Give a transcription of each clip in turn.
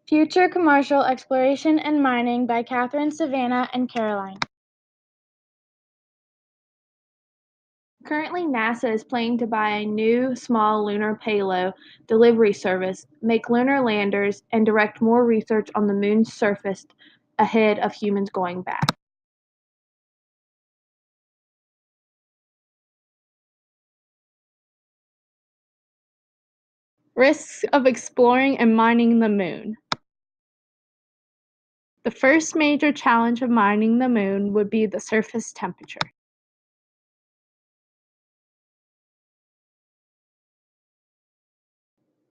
Future Commercial Exploration and Mining by Catherine, Savannah, and Caroline. Currently, NASA is planning to buy a new small lunar payload delivery service, make lunar landers, and direct more research on the moon's surface ahead of humans going back. Risks of exploring and mining the moon. The first major challenge of mining the moon would be the surface temperature.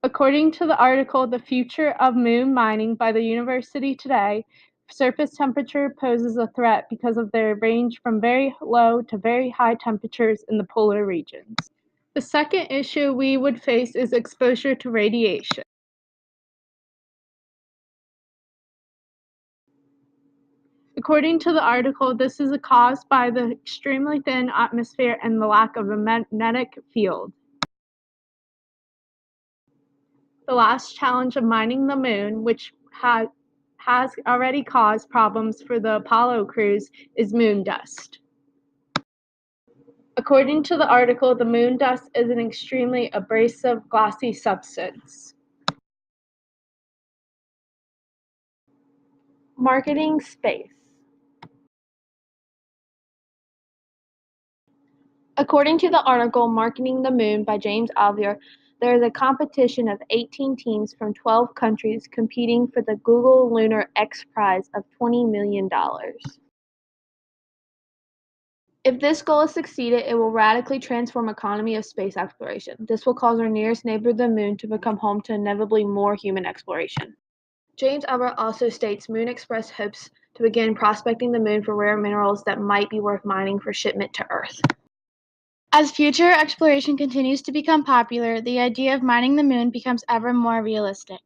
According to the article The Future of Moon Mining by the University Today, surface temperature poses a threat because of their range from very low to very high temperatures in the polar regions. The second issue we would face is exposure to radiation. According to the article, this is caused by the extremely thin atmosphere and the lack of a magnetic field. The last challenge of mining the moon, which has already caused problems for the Apollo crews, is moon dust. According to the article, the moon dust is an extremely abrasive, glossy substance. Marketing space. According to the article Marketing the Moon by James Alvear, there is a competition of 18 teams from 12 countries competing for the Google Lunar X Prize of $20 million. If this goal is succeeded, it will radically transform economy of space exploration. This will cause our nearest neighbor, the moon, to become home to inevitably more human exploration. James Alvear also states Moon Express hopes to begin prospecting the moon for rare minerals that might be worth mining for shipment to Earth. As future exploration continues to become popular, the idea of mining the moon becomes ever more realistic.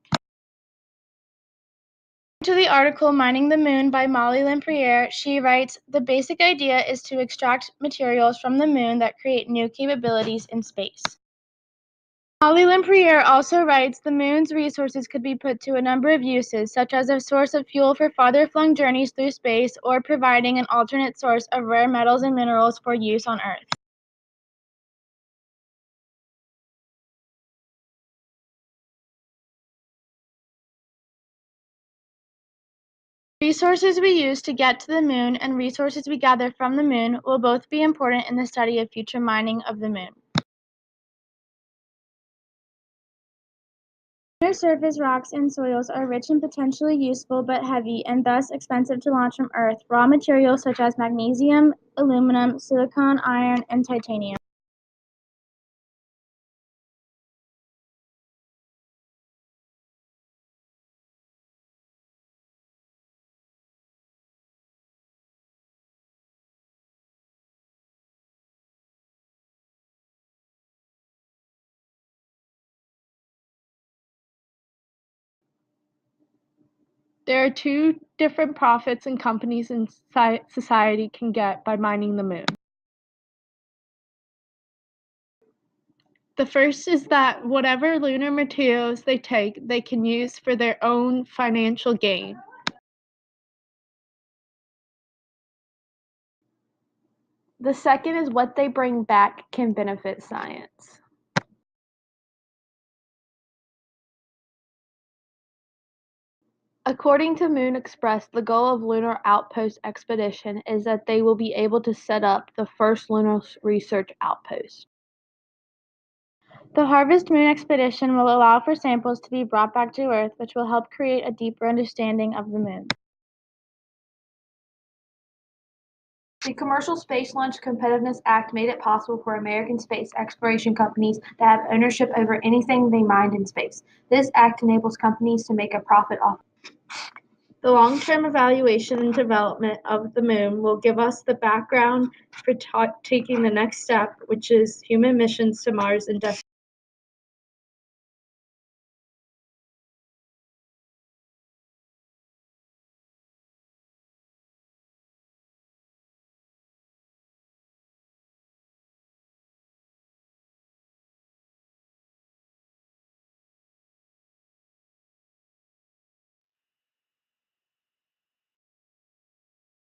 To the article Mining the Moon by Molly Lempriere, she writes, "The basic idea is to extract materials from the moon that create new capabilities in space." Molly Lempriere also writes, "The moon's resources could be put to a number of uses, such as a source of fuel for farther-flung journeys through space, or providing an alternate source of rare metals and minerals for use on Earth." Resources we use to get to the moon and resources we gather from the moon will both be important in the study of future mining of the moon. Lunar surface rocks and soils are rich and potentially useful but heavy and thus expensive to launch from Earth. Raw materials such as magnesium, aluminum, silicon, iron, and titanium. There are two different profits and companies in society can get by mining the moon. The first is that whatever lunar materials they take, they can use for their own financial gain. The second is what they bring back can benefit science. According to Moon Express, the goal of Lunar Outpost Expedition is that they will be able to set up the first lunar research outpost. The Harvest Moon Expedition will allow for samples to be brought back to Earth, which will help create a deeper understanding of the moon. The Commercial Space Launch Competitiveness Act made it possible for American space exploration companies to have ownership over anything they mined in space. This act enables companies to make a profit off. The long-term evaluation and development of the moon will give us the background for taking the next step, which is human missions to Mars and destiny.